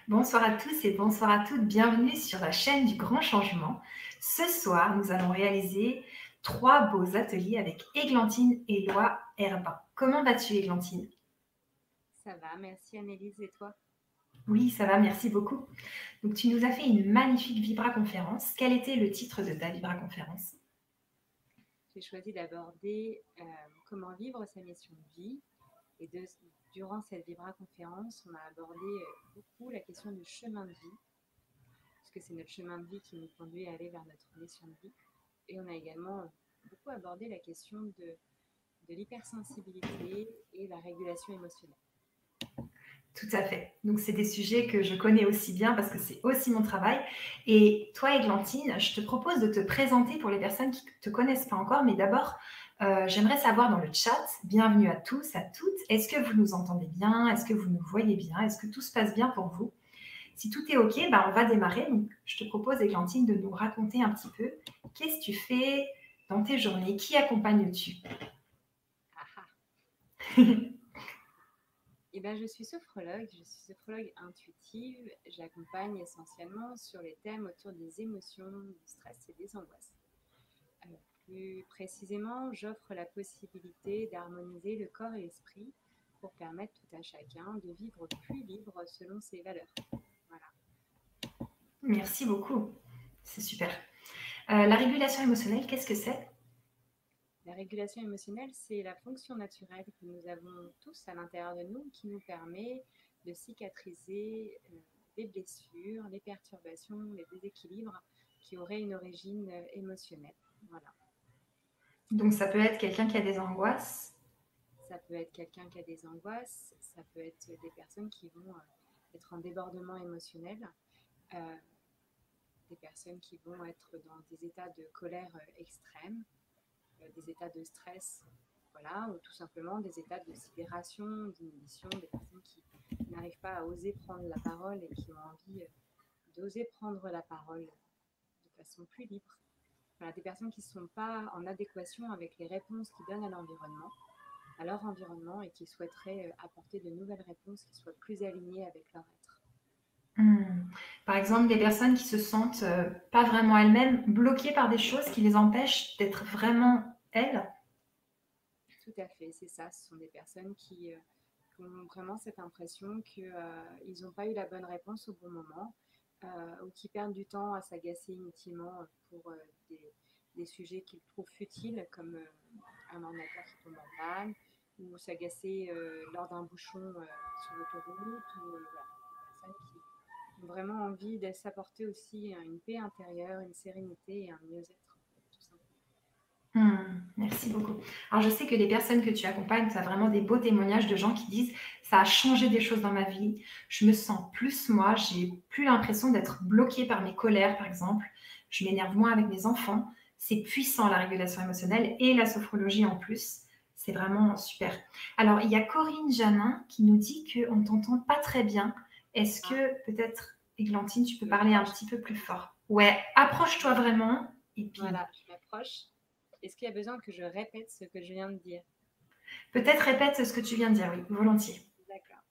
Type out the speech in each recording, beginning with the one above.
Bonsoir à tous et bonsoir à toutes, bienvenue sur la chaîne du Grand Changement. Ce soir, nous allons réaliser 3 beaux ateliers avec Églantine Éloi Herbin. Comment vas-tu, Églantine? Ça va, merci Annelise, et toi? Oui, ça va, merci beaucoup. Donc, tu nous as fait une magnifique vibra-conférence. Quel était le titre de ta vibra-conférence? J'ai choisi d'aborder comment vivre sa mission de vie. Et durant cette Vibra-conférence, on a abordé beaucoup la question du chemin de vie, puisque c'est notre chemin de vie qui nous conduit à aller vers notre mission de vie. Et on a également beaucoup abordé la question de l'hypersensibilité et la régulation émotionnelle. Tout à fait. Donc, c'est des sujets que je connais aussi bien parce que c'est aussi mon travail. Et toi, Églantine, je te propose de te présenter pour les personnes qui ne te connaissent pas encore. Mais d'abord, j'aimerais savoir dans le chat, bienvenue à tous, à toutes, est-ce que vous nous entendez bien? Est-ce que vous nous voyez bien? Est-ce que tout se passe bien pour vous? Si tout est OK, on va démarrer. Donc, je te propose, Églantine, de nous raconter un petit peu qu'est-ce que tu fais dans tes journées? Qui accompagnes-tu? Ah ah. Eh ben, je suis sophrologue intuitive. J'accompagne essentiellement sur les thèmes autour des émotions, du stress et des angoisses. Plus précisément, j'offre la possibilité d'harmoniser le corps et l'esprit pour permettre tout à chacun de vivre plus libre selon ses valeurs. Voilà. Merci beaucoup. C'est super. La régulation émotionnelle, qu'est-ce que c'est? La régulation émotionnelle, c'est la fonction naturelle que nous avons tous à l'intérieur de nous qui nous permet de cicatriser les blessures, les perturbations, les déséquilibres qui auraient une origine émotionnelle. Voilà. Donc, ça peut être quelqu'un qui a des angoisses. Ça peut être quelqu'un qui a des angoisses, ça peut être des personnes qui vont être en débordement émotionnel, euh, des personnes qui vont être dans des états de colère extrême, des états de stress, voilà, ou tout simplement des états de sidération, d'inhibition, des personnes qui n'arrivent pas à oser prendre la parole et qui ont envie d'oser prendre la parole de façon plus libre. Voilà, des personnes qui ne sont pas en adéquation avec les réponses qu'ils donnent à leur environnement et qui souhaiteraient apporter de nouvelles réponses qui soient plus alignées avec leur être. Par exemple, des personnes qui se sentent pas vraiment elles-mêmes, bloquées par des choses qui les empêchent d'être vraiment elles. Tout à fait, c'est ça. Ce sont des personnes qui ont vraiment cette impression qu'ils n'ont pas eu la bonne réponse au bon moment ou qui perdent du temps à s'agacer inutilement pour des sujets qu'ils trouvent futiles, comme un ordinateur qui tombe en panne, ou s'agacer lors d'un bouchon sur l'autoroute, ou voilà, des personnes qui ont vraiment envie de s'apporter aussi une paix intérieure, une sérénité et un mieux-être, tout simplement. Merci beaucoup. Alors, je sais que les personnes que tu accompagnes, tu as vraiment des beaux témoignages de gens qui disent ça a changé des choses dans ma vie. Je me sens plus moi, j'ai plus l'impression d'être bloquée par mes colères, par exemple. Je m'énerve moins avec mes enfants. C'est puissant la régulation émotionnelle et la sophrologie en plus. C'est vraiment super. Alors, il y a Corinne Janin qui nous dit qu'on ne t'entend pas très bien. Est-ce Ah, que peut-être, Églantine, tu peux je parler un m'approche. petit peu plus fort? Ouais, approche-toi vraiment et puis Voilà, je m'approche. Est-ce qu'il y a besoin que je répète ce que je viens de dire? peut-être répète ce que tu viens de dire, oui, volontiers. D'accord.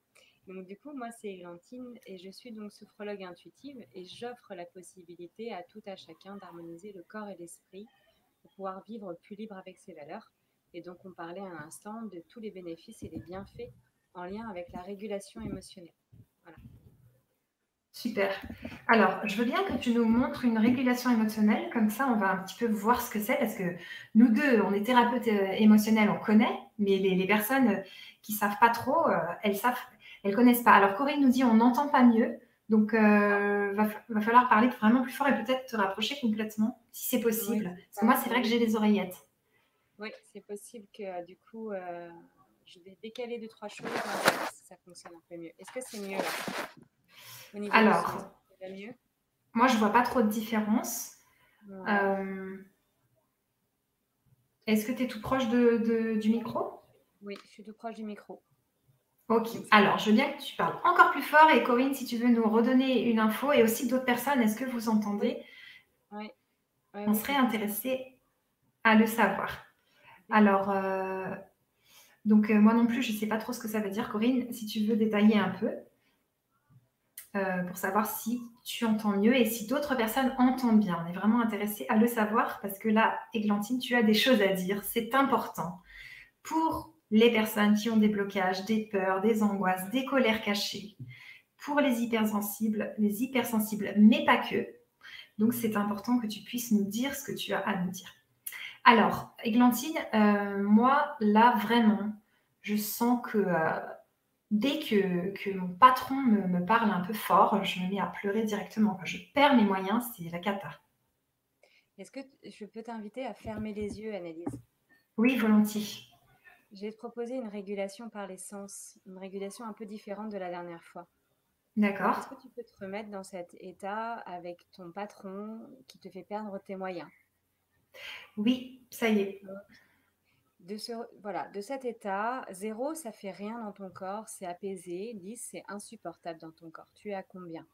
Donc du coup, moi c'est Églantine et je suis donc sophrologue intuitive et j'offre la possibilité à tout à chacun d'harmoniser le corps et l'esprit pour pouvoir vivre plus libre avec ses valeurs. Et donc on parlait à l'instant de tous les bénéfices et les bienfaits en lien avec la régulation émotionnelle. Voilà. Super. Alors, je veux bien que tu nous montres une régulation émotionnelle, comme ça on va un petit peu voir ce que c'est, parce que nous deux, on est thérapeutes émotionnels, on connaît, mais les personnes qui ne savent pas trop, elles connaissent pas. Alors Corinne nous dit on n'entend pas mieux, donc va falloir parler vraiment plus fort et peut-être te rapprocher complètement, si c'est Oui, possible. c'est Parce que moi, ça. c'est vrai que Oui, j'ai les oreillettes. oui, c'est possible que du coup, je vais décaler deux, trois choses. On va voir si ça fonctionne un peu mieux. Est-ce que c'est mieux là au niveau du son? Est-ce Alors, que c'est mieux? moi, je vois pas trop de différence. Ouais. Euh, Est-ce que tu es tout proche du micro? Oui, je suis tout proche du micro. Ok, Donc c'est alors je veux bien que tu parles encore plus fort et Corinne, si tu veux nous redonner une info et aussi d'autres personnes, est-ce que vous oui, entendez? oui, oui, On oui, serait c'est possible. intéressé à le savoir. D'accord. Alors, donc moi non plus, je ne sais pas trop ce que ça veut dire. Corinne, si tu veux détailler un peu. pour savoir si tu entends mieux et si d'autres personnes entendent bien. On est vraiment intéressé à le savoir parce que là, Églantine, tu as des choses à dire. C'est important pour les personnes qui ont des blocages, des peurs, des angoisses, des colères cachées, pour les hypersensibles, mais pas que. Donc, c'est important que tu puisses nous dire ce que tu as à nous dire. Alors, Églantine, moi, là, vraiment, je sens que dès que mon patron me parle un peu fort, je me mets à pleurer directement. Quand je perds mes moyens, c'est la cata. Est-ce que je peux t'inviter à fermer les yeux, Annelise? Oui, volontiers. Je vais te proposer une régulation par les sens, une régulation un peu différente de la dernière fois. D'accord. Est-ce que tu peux te remettre dans cet état avec ton patron qui te fait perdre tes moyens? Oui, ça y est. Voilà, de cet état, 0, ça fait rien dans ton corps, c'est apaisé. 10, c'est insupportable dans ton corps. Tu es à combien?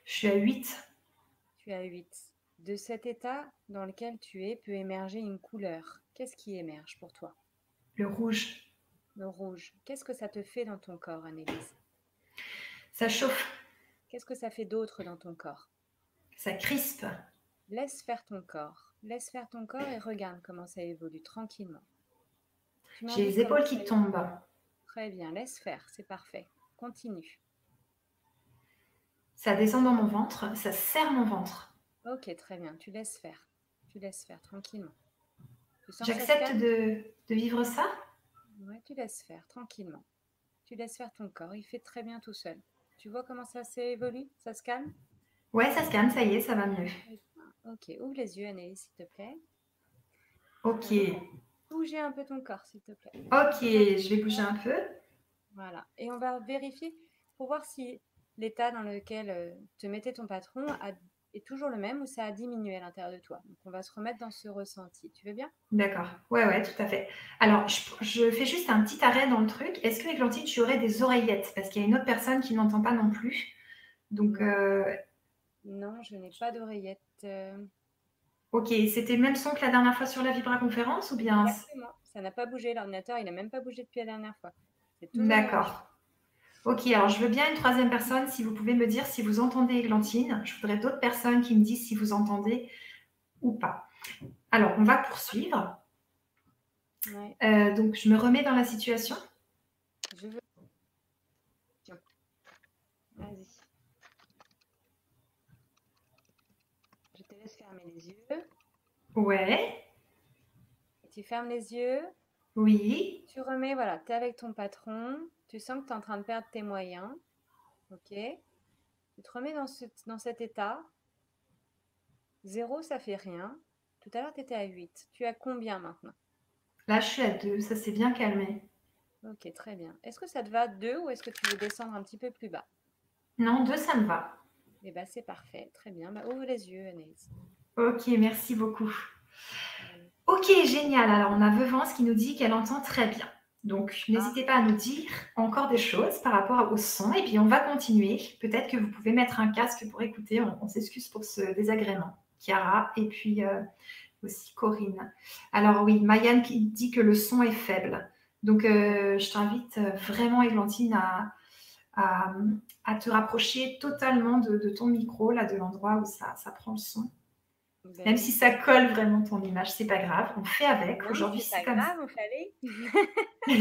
Je suis à 8. Tu es à 8. De cet état dans lequel tu es peut émerger une couleur. Qu'est-ce qui émerge pour toi? Le rouge. Le rouge. Qu'est-ce que ça te fait dans ton corps, Annelise? Ça chauffe. Qu'est-ce que ça fait d'autre dans ton corps? Ça crispe. Laisse faire ton corps. Laisse faire ton corps et regarde comment ça évolue tranquillement. Tu J'ai m'indiques les comment épaules ça qui évolue. tombent. Très bien, laisse faire, c'est parfait. Continue. Ça descend dans mon ventre. Ça serre mon ventre. Ok, très bien, tu laisses faire. Tu laisses faire tranquillement. Tu sens que ça se J'accepte calme? de vivre ça. Ouais, tu laisses faire tranquillement. Tu laisses faire ton corps, il fait très bien tout seul. Tu vois comment ça s'évolue? Ça se calme? Ouais, ça se calme, ça y est, ça va mieux. Très bien. Ok, ouvre les yeux, Anaïs, s'il te plaît. Je Ok. t'invite à bouger un peu ton corps, s'il te plaît. Ok, Bouge un peu je ton vais bouger corps. un peu. Voilà. Et on va vérifier pour voir si l'état dans lequel te mettait ton patron est toujours le même ou ça a diminué à l'intérieur de toi. Donc, on va se remettre dans ce ressenti. Tu veux bien? D'accord. Ouais, ouais, tout à fait. Alors, je fais juste un petit arrêt dans le truc. Est-ce que, Églantine, tu aurais des oreillettes? Parce qu'il y a une autre personne qui n'entend pas non plus. Donc, Non, non, je n'ai pas d'oreillette. ok, c'était le même son que la dernière fois sur la Vibra-conférence ou bien... Exactement. Ça n'a pas bougé. L'ordinateur, il n'a même pas bougé depuis la dernière fois. C'est toujours la même chose. D'accord. Ok, alors je veux bien une troisième personne, si vous pouvez me dire si vous entendez Églantine. Je voudrais d'autres personnes qui me disent si vous entendez ou pas. Alors, on va poursuivre. Ouais, Donc, je me remets dans la situation. je veux. Tiens, vas-y. Je te laisse fermer les yeux. Ouais, Tu fermes les yeux. oui, Tu remets, voilà, tu es avec ton patron. Tu sens que tu es en train de perdre tes moyens. Ok? Tu te remets dans cet état. 0, ça fait rien. Tout à l'heure, tu étais à 8. Tu as combien maintenant? là je suis à 2, ça s'est bien calmé. Ok, très bien. Est-ce que ça te va 2 ou est-ce que tu veux descendre un petit peu plus bas? Non, 2, ça me va. Eh bien, c'est parfait. Très bien. Bah, ouvre les yeux, Anaïs. Ok, merci beaucoup. Allez. Ok, génial. Alors, on a Veuvance qui nous dit qu'elle entend très bien. Donc, Ah, n'hésitez pas à nous dire encore des choses par rapport au son. Et puis, on va continuer. Peut-être que vous pouvez mettre un casque pour écouter. On s'excuse pour ce désagrément. Chiara et puis aussi Corinne. Alors oui, Mayanne qui dit que le son est faible. Donc, je t'invite vraiment, Églantine, à, à te rapprocher totalement de ton micro, là, de l'endroit où ça prend le son. ben Même si oui. ça colle vraiment ton image, c'est pas grave, on fait avec. Non, Aujourd'hui, c'est c'est pas comme ça. grave, on fait aller. On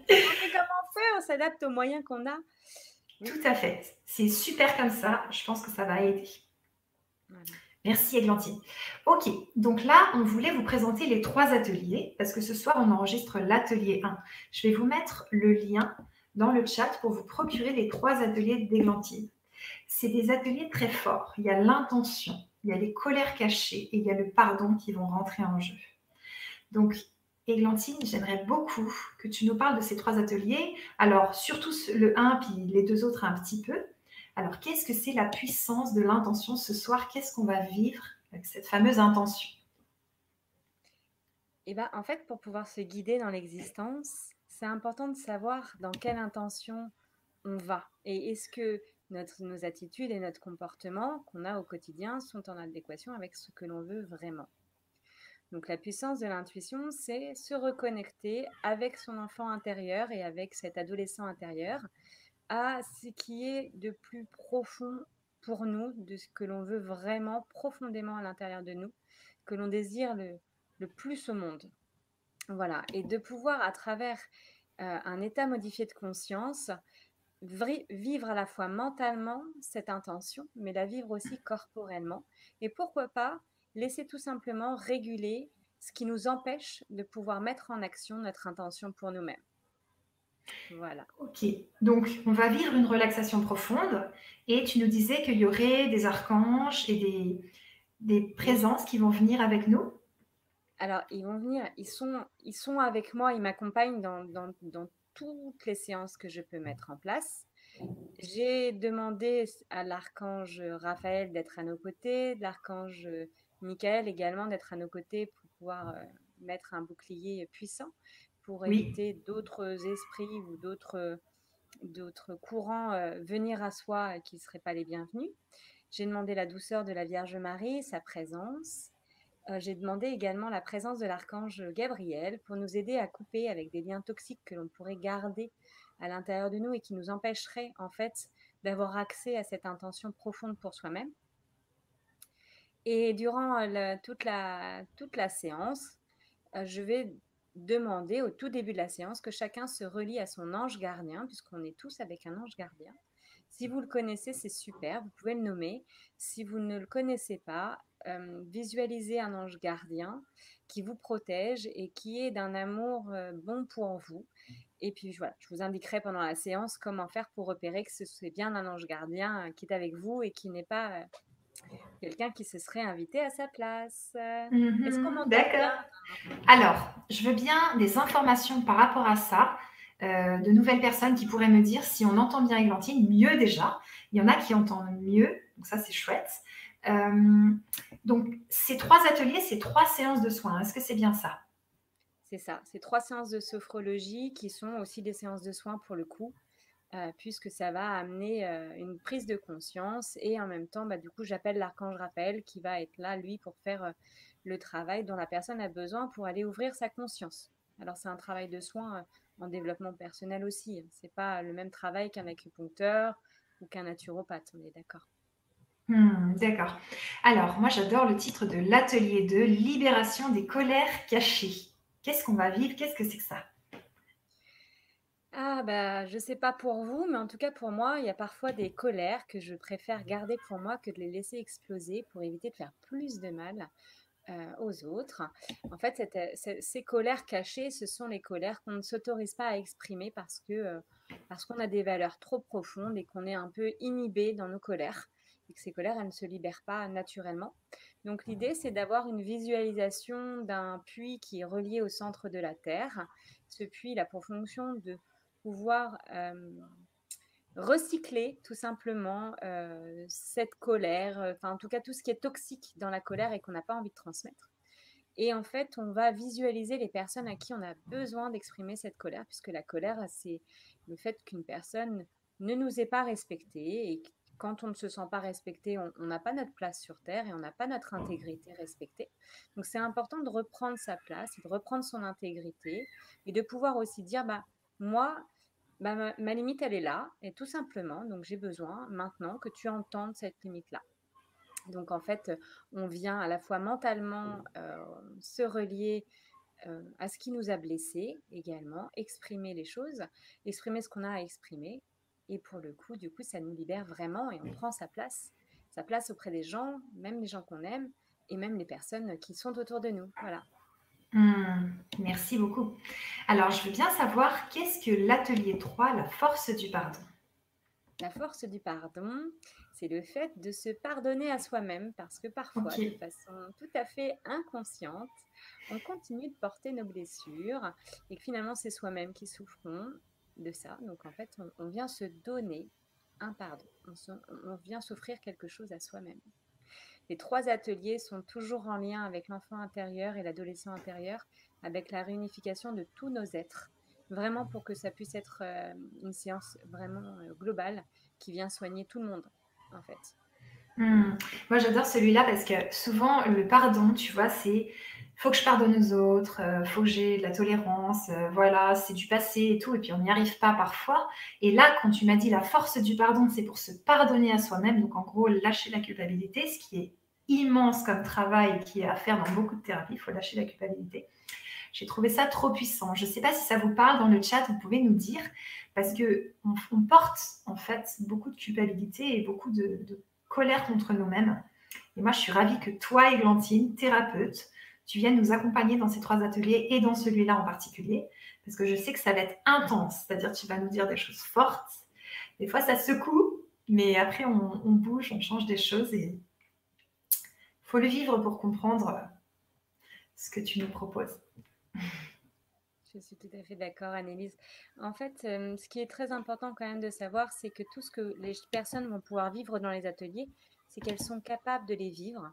fait comme on peut, on s'adapte aux moyens qu'on a. Tout Oui. à fait. C'est super comme ça. Je pense que ça va aider. Voilà. Merci, Églantine. Ok, donc là, on voulait vous présenter les 3 ateliers parce que ce soir, on enregistre l'atelier 1. Je vais vous mettre le lien dans le chat pour vous procurer les 3 ateliers d'Églantine. C'est des ateliers très forts. Il y a l'intention, il y a les colères cachées et il y a le pardon qui vont rentrer en jeu. Donc, Églantine, j'aimerais beaucoup que tu nous parles de ces 3 ateliers. Alors, surtout le 1, puis les 2 autres un petit peu. Alors, qu'est-ce que c'est la puissance de l'intention ce soir? Qu'est-ce qu'on va vivre avec cette fameuse intention? Et ben, en fait, pour pouvoir se guider dans l'existence, c'est important de savoir dans quelle intention on va. Et est-ce que nos attitudes et notre comportement qu'on a au quotidien sont en adéquation avec ce que l'on veut vraiment. Donc la puissance de l'intuition, c'est se reconnecter avec son enfant intérieur et avec cet adolescent intérieur à ce qui est de plus profond pour nous, de ce que l'on veut vraiment profondément à l'intérieur de nous, que l'on désire le plus au monde. Voilà, et de pouvoir à travers un état modifié de conscience, vivre à la fois mentalement cette intention, mais la vivre aussi corporellement. Et pourquoi pas laisser tout simplement réguler ce qui nous empêche de pouvoir mettre en action notre intention pour nous-mêmes. Voilà. Ok, donc on va vivre une relaxation profonde et tu nous disais qu'il y aurait des archanges et des présences qui vont venir avec nous. Alors, ils vont venir, ils sont avec moi, ils m'accompagnent dans toutes les séances que je peux mettre en place. J'ai demandé à l'archange Raphaël d'être à nos côtés, l'archange Michael également d'être à nos côtés pour pouvoir mettre un bouclier puissant pour Oui, éviter d'autres esprits ou d'autres courants venir à soi qui ne seraient pas les bienvenus. J'ai demandé la douceur de la Vierge Marie, sa présence. J'ai demandé également la présence de l'archange Gabriel pour nous aider à couper avec des liens toxiques que l'on pourrait garder à l'intérieur de nous et qui nous empêcheraient en fait d'avoir accès à cette intention profonde pour soi-même. Et durant toute la séance, je vais demander au tout début de la séance que chacun se relie à son ange gardien, puisqu'on est tous avec un ange gardien. Si vous le connaissez, c'est super, vous pouvez le nommer. Si vous ne le connaissez pas, visualisez un ange gardien qui vous protège et qui est d'un amour bon pour vous. Et puis voilà, je vous indiquerai pendant la séance comment faire pour repérer que c'est bien un ange gardien qui est avec vous et qui n'est pas quelqu'un qui se serait invité à sa place. Est-ce qu'on m'entend d'accord. bien? Alors, je veux bien des informations par rapport à ça, de nouvelles personnes qui pourraient me dire si on entend bien Églantine, mieux déjà. Il y en a qui entendent mieux, donc ça c'est chouette. Donc, ces 3 ateliers, c'est 3 séances de soins. Est-ce que c'est bien ça? C'est ça, c'est 3 séances de sophrologie qui sont aussi des séances de soins pour le coup, puisque ça va amener une prise de conscience et en même temps, bah, du coup, j'appelle l'archange Raphaël qui va être là, lui, pour faire le travail dont la personne a besoin pour aller ouvrir sa conscience. Alors, c'est un travail de soins en développement personnel aussi. Hein. C'est pas le même travail qu'un acupuncteur ou qu'un naturopathe, on est d'accord. D'accord. Alors, moi, j'adore le titre de l'atelier 2, Libération des colères cachées. Qu'est-ce qu'on va vivre? Qu'est-ce que c'est que ça? Ah bah, je sais pas pour vous, mais en tout cas pour moi, il y a parfois des colères que je préfère garder pour moi que de les laisser exploser pour éviter de faire plus de mal aux autres. En fait, ces colères cachées, ce sont les colères qu'on ne s'autorise pas à exprimer parce qu'on a des valeurs trop profondes et qu'on est un peu inhibé dans nos colères et que ces colères, elles ne se libèrent pas naturellement. Donc l'idée, c'est d'avoir une visualisation d'un puits qui est relié au centre de la Terre. Ce puits, il a pour fonction de pouvoir recycler tout simplement cette colère, enfin en tout cas tout ce qui est toxique dans la colère et qu'on n'a pas envie de transmettre. Et en fait, on va visualiser les personnes à qui on a besoin d'exprimer cette colère, puisque la colère, c'est le fait qu'une personne ne nous ait pas respecté et quand on ne se sent pas respecté, on n'a pas notre place sur Terre et on n'a pas notre intégrité respectée. Donc c'est important de reprendre sa place, de reprendre son intégrité et de pouvoir aussi dire, bah, moi, bah, ma limite, elle est là, et tout simplement, donc j'ai besoin maintenant que tu entendes cette limite-là. Donc en fait, on vient à la fois mentalement se relier à ce qui nous a blessés également, exprimer les choses, exprimer ce qu'on a à exprimer. Et pour le coup, du coup, ça nous libère vraiment et on prend sa place auprès des gens, même les gens qu'on aime et même les personnes qui sont autour de nous. Voilà. Merci beaucoup. Alors, je veux bien savoir qu'est-ce que l'atelier 3, la force du pardon? La force du pardon, c'est le fait de se pardonner à soi-même parce que parfois, de Ok. façon tout à fait inconsciente, on continue de porter nos blessures et que finalement, c'est soi-même qui souffrons de ça. Donc en fait, on vient se donner un pardon, on vient s'offrir quelque chose à soi-même. Les 3 ateliers sont toujours en lien avec l'enfant intérieur et l'adolescent intérieur, avec la réunification de tous nos êtres, vraiment pour que ça puisse être une séance vraiment globale qui vient soigner tout le monde, en fait. Moi, j'adore celui-là parce que souvent, le pardon, tu vois, c'est faut que je pardonne aux autres, faut que j'ai de la tolérance, voilà, c'est du passé et tout, et puis on n'y arrive pas parfois. Et là, quand tu m'as dit la force du pardon, c'est pour se pardonner à soi-même, donc en gros, lâcher la culpabilité, ce qui est immense comme travail qui est à faire dans beaucoup de thérapies, il faut lâcher la culpabilité. J'ai trouvé ça trop puissant. Je ne sais pas si ça vous parle dans le chat, vous pouvez nous dire, parce qu'on porte en fait beaucoup de culpabilité et beaucoup de colère contre nous-mêmes. Et moi, je suis ravie que toi, Églantine, thérapeute, tu viennes nous accompagner dans ces 3 ateliers et dans celui-là en particulier, parce que je sais que ça va être intense, c'est-à-dire que tu vas nous dire des choses fortes. Des fois, ça secoue, mais après, on bouge, on change des choses et il faut le vivre pour comprendre ce que tu nous proposes. Je suis tout à fait d'accord, Annelise. En fait, ce qui est très important quand même de savoir, c'est que tout ce que les personnes vont pouvoir vivre dans les ateliers, c'est qu'elles sont capables de les vivre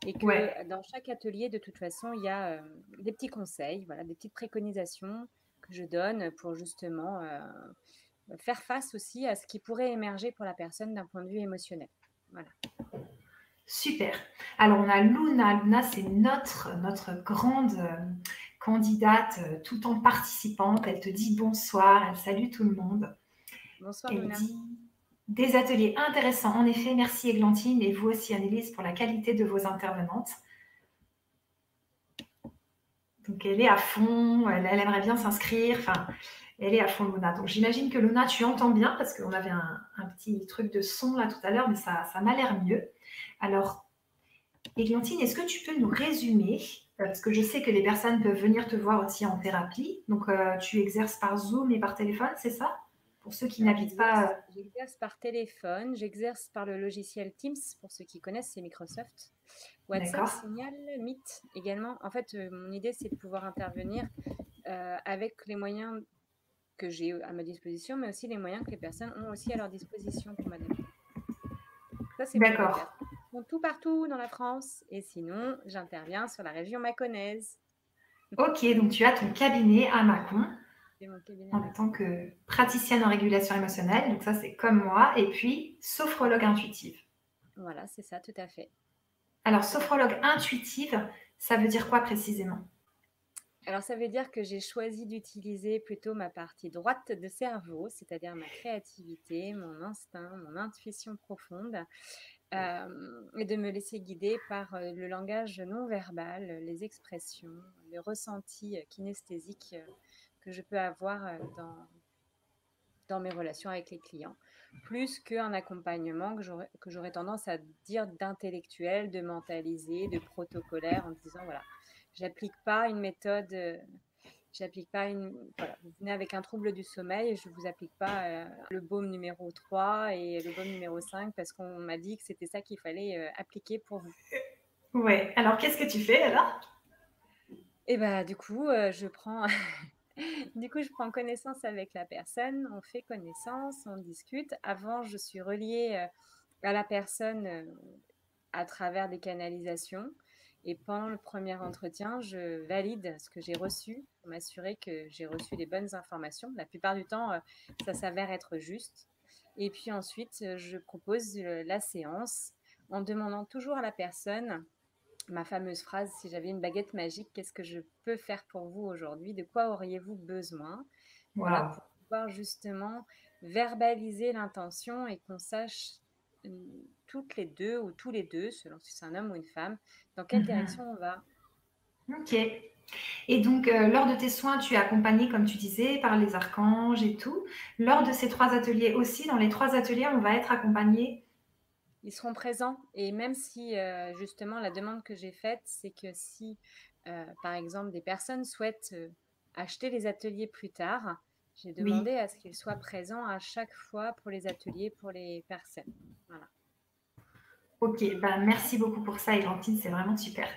et Ouais, que dans chaque atelier, de toute façon, il y a des petits conseils, voilà, des petites préconisations que je donne pour justement faire face aussi à ce qui pourrait émerger pour la personne d'un point de vue émotionnel. Voilà. super. Alors, on a Luna. Luna, c'est notre grande candidate, tout en participante. Elle te dit bonsoir, elle salue tout le monde. Bonsoir, Elle Luna. dit des ateliers intéressants. En effet, merci Églantine et vous aussi, Annelise, pour la qualité de vos intervenantes. Donc, elle est à fond, elle aimerait bien s'inscrire. Enfin, elle est à fond, Luna. Donc, j'imagine que Luna, tu entends bien parce qu'on avait un petit truc de son là tout à l'heure, mais ça m'a l'air mieux. Alors, Églantine, est-ce que tu peux nous résumer, parce que je sais que les personnes peuvent venir te voir aussi en thérapie, donc tu exerces par Zoom et par téléphone, c'est ça? Pour ceux qui Alors, n'habitent pas. j'exerce par téléphone, j'exerce par le logiciel Teams, pour ceux qui connaissent, c'est Microsoft. WhatsApp, D'accord. Signal, Meet également. En fait, mon idée, c'est de pouvoir intervenir avec les moyens que j'ai à ma disposition, mais aussi les moyens que les personnes ont aussi à leur disposition pour m'adapter. Ça, c'est pour les D'accord. personnes qui sont tout partout dans la France. Et sinon, j'interviens sur la région maconnaise. Ok, donc tu as ton cabinet à Mâcon C'est mon cabinet à en Mâcon. tant que praticienne en régulation émotionnelle, donc ça c'est comme moi, et puis sophrologue intuitive. Voilà, c'est ça, tout à fait. Alors, Tout à fait. sophrologue intuitive, ça veut dire quoi précisément? Alors, ça veut dire que j'ai choisi d'utiliser plutôt ma partie droite de cerveau, c'est-à-dire ma créativité, mon instinct, mon intuition profonde, et de me laisser guider par le langage non verbal, les expressions, les ressentis kinesthésiques que je peux avoir dans mes relations avec les clients, plus qu'un accompagnement que j'aurais tendance à dire d'intellectuel, de mentalisé, de protocolaire, en disant, voilà, j'applique pas une méthode, j'applique pas une... Voilà, vous venez avec un trouble du sommeil et je vous applique pas le baume numéro 3 et le baume numéro 5 parce qu'on m'a dit que c'était ça qu'il fallait appliquer pour vous. Ouais, alors qu'est-ce que tu fais alors? Et bah du coup, je prends du coup, je prends connaissance avec la personne, on fait connaissance, on discute. Avant, je suis reliée à la personne à travers des canalisations. Et pendant le premier entretien, je valide ce que j'ai reçu pour m'assurer que j'ai reçu les bonnes informations. La plupart du temps, ça s'avère être juste. Et puis ensuite, je propose la séance en demandant toujours à la personne ma fameuse phrase, si j'avais une baguette magique, qu'est-ce que je peux faire pour vous aujourd'hui? De quoi auriez-vous besoin? Voilà, Waouh. pour pouvoir justement verbaliser l'intention et qu'on sache toutes les deux ou tous les deux, selon si c'est un homme ou une femme, dans quelle Mhm. direction on va. Ok. Et donc, lors de tes soins, tu es accompagnée, comme tu disais, par les archanges et tout. Lors de ces 3 ateliers aussi, dans les 3 ateliers, on va être accompagné. Ils seront présents et même si justement la demande que j'ai faite, c'est que si par exemple des personnes souhaitent acheter les ateliers plus tard, j'ai demandé Oui. à ce qu'ils soient présents à chaque fois pour les ateliers pour les personnes. Voilà. Ok, ben, merci beaucoup pour ça, Églantine, c'est vraiment super.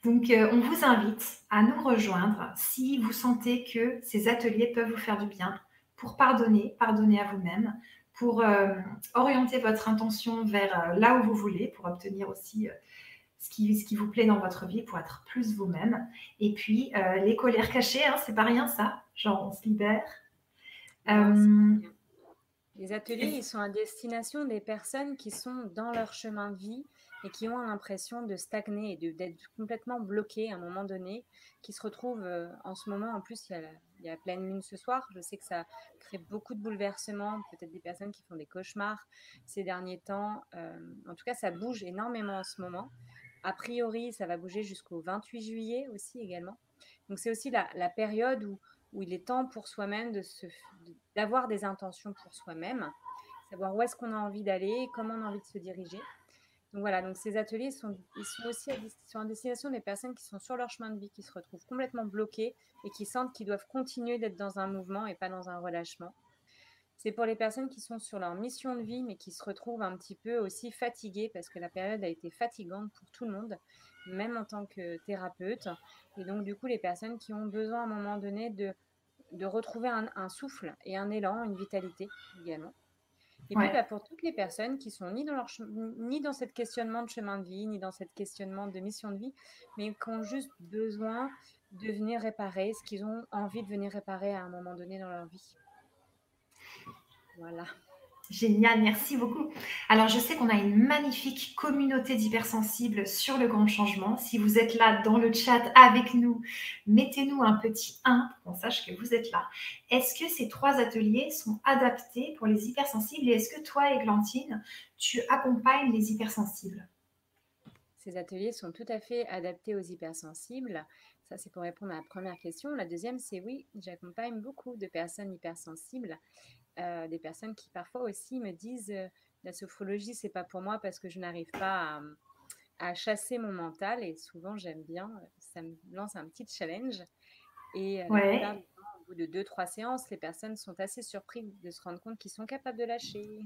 Donc, on vous invite à nous rejoindre si vous sentez que ces ateliers peuvent vous faire du bien pour pardonner à vous-même, pour orienter votre intention vers là où vous voulez, pour obtenir aussi ce qui vous plaît dans votre vie, pour être plus vous-même. Et puis, les colères cachées, hein, c'est pas rien ça, genre on se libère. Non, c'est pas Euh, rien. Les ateliers, ils sont à destination des personnes qui sont dans leur chemin de vie et qui ont l'impression de stagner et d'être complètement bloquées à un moment donné, qui se retrouvent en ce moment, en plus, il y a la pleine lune ce soir. Je sais que ça crée beaucoup de bouleversements, peut-être des personnes qui font des cauchemars ces derniers temps. En tout cas, ça bouge énormément en ce moment. A priori, ça va bouger jusqu'au 28 juillet aussi également. Donc, c'est aussi la période où il est temps pour soi-même d'avoir des intentions pour soi-même, savoir où est-ce qu'on a envie d'aller, comment on a envie de se diriger. Donc voilà, donc ces ateliers ils sont aussi à destination des personnes qui sont sur leur chemin de vie, qui se retrouvent complètement bloquées et qui sentent qu'ils doivent continuer d'être dans un mouvement et pas dans un relâchement. C'est pour les personnes qui sont sur leur mission de vie, mais qui se retrouvent un petit peu aussi fatiguées parce que la période a été fatigante pour tout le monde, même en tant que thérapeute. Et donc, du coup, les personnes qui ont besoin à un moment donné de retrouver un souffle et un élan, une vitalité également. Et puis, Ouais. bah, pour toutes les personnes qui sont ni dans cette questionnement de chemin de vie, ni dans cette questionnement de mission de vie, mais qui ont juste besoin de venir réparer ce qu'ils ont envie de venir réparer à un moment donné dans leur vie. Voilà. Génial, merci beaucoup. Alors, je sais qu'on a une magnifique communauté d'hypersensibles sur le grand changement. Si vous êtes là dans le chat avec nous, mettez-nous un petit 1 pour qu'on sache que vous êtes là. Est-ce que ces 3 ateliers sont adaptés pour les hypersensibles et est-ce que toi, Églantine, tu accompagnes les hypersensibles? Ces ateliers sont tout à fait adaptés aux hypersensibles. Ça, c'est pour répondre à la première question. La deuxième, c'est oui, j'accompagne beaucoup de personnes hypersensibles. Des personnes qui parfois aussi me disent la sophrologie, c'est pas pour moi parce que je n'arrive pas à chasser mon mental. Et souvent, j'aime bien, ça me lance un petit challenge. Et la plupart Ouais. du temps, au bout de 2-3 séances, les personnes sont assez surprises de se rendre compte qu'ils sont capables de lâcher.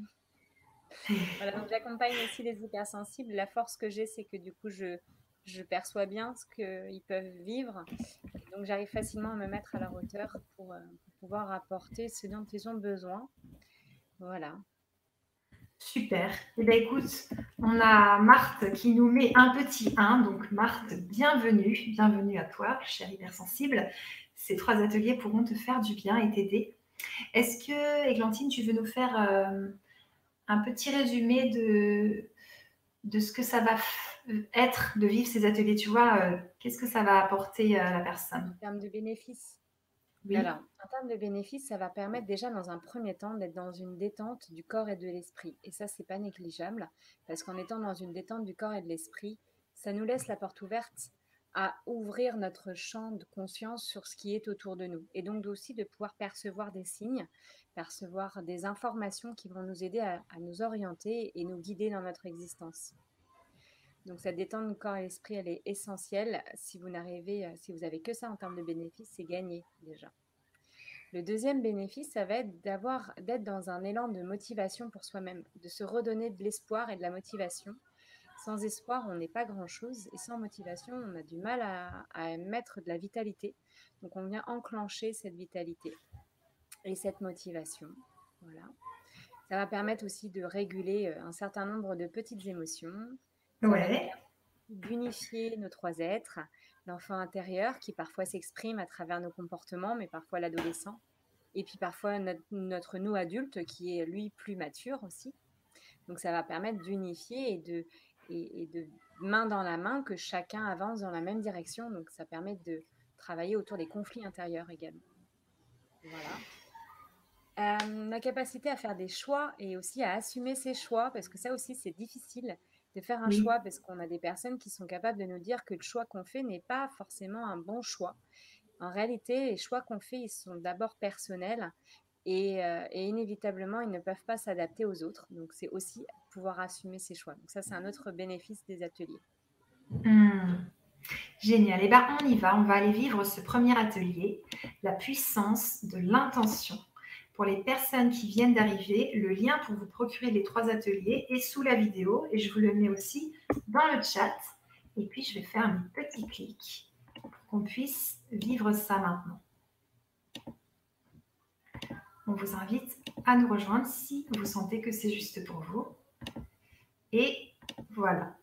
Voilà, donc j'accompagne aussi les hypersensibles. La force que j'ai, c'est que du coup, je perçois bien ce qu'ils peuvent vivre. Et donc, j'arrive facilement à me mettre à leur hauteur pour pouvoir apporter ce dont ils ont besoin. Voilà. Super. Eh bien, écoute, on a Marthe qui nous met un petit 1. Donc, Marthe, bienvenue. Bienvenue à toi, chère hypersensible. Ces 3 ateliers pourront te faire du bien et t'aider. Est-ce que, Églantine, tu veux nous faire un petit résumé de ce que ça va être de vivre ces ateliers? Tu vois, qu'est-ce que ça va apporter à la personne? En termes de bénéfices. Oui. Alors, en termes de bénéfices, ça va permettre déjà dans un premier temps d'être dans une détente du corps et de l'esprit. Et ça, c'est pas négligeable, parce qu'en étant dans une détente du corps et de l'esprit, ça nous laisse la porte ouverte à ouvrir notre champ de conscience sur ce qui est autour de nous. Et donc aussi de pouvoir percevoir des signes, percevoir des informations qui vont nous aider à nous orienter et nous guider dans notre existence. Donc cette détente du corps et l'esprit, elle est essentielle. Si vous avez que ça en termes de bénéfices, c'est gagné déjà. Le deuxième bénéfice, ça va être d'être dans un élan de motivation pour soi-même, de se redonner de l'espoir et de la motivation. Sans espoir, on n'est pas grand-chose et sans motivation, on a du mal à mettre de la vitalité. Donc on vient enclencher cette vitalité et cette motivation. Voilà. Ça va permettre aussi de réguler un certain nombre de petites émotions. Ça va nous Ouais. permettre d'unifier nos 3 êtres, l'enfant intérieur qui parfois s'exprime à travers nos comportements, mais parfois l'adolescent, et puis parfois notre nous adulte qui est lui plus mature aussi. Donc ça va permettre d'unifier et de main dans la main que chacun avance dans la même direction. Donc ça permet de travailler autour des conflits intérieurs également. Voilà. La capacité à faire des choix et aussi à assumer ses choix, parce que ça aussi c'est difficile de faire un Oui. choix, parce qu'on a des personnes qui sont capables de nous dire que le choix qu'on fait n'est pas forcément un bon choix. En réalité, les choix qu'on fait, ils sont d'abord personnels et inévitablement, ils ne peuvent pas s'adapter aux autres. Donc, c'est aussi pouvoir assumer ses choix. Donc, ça, c'est un autre bénéfice des ateliers. Génial. Eh bien, on y va. On va aller vivre ce premier atelier, la puissance de l'intention. Pour les personnes qui viennent d'arriver, le lien pour vous procurer les 3 ateliers est sous la vidéo et je vous le mets aussi dans le chat. Et puis, je vais faire un petit clic pour qu'on puisse vivre ça maintenant. On vous invite à nous rejoindre si vous sentez que c'est juste pour vous. Et voilà.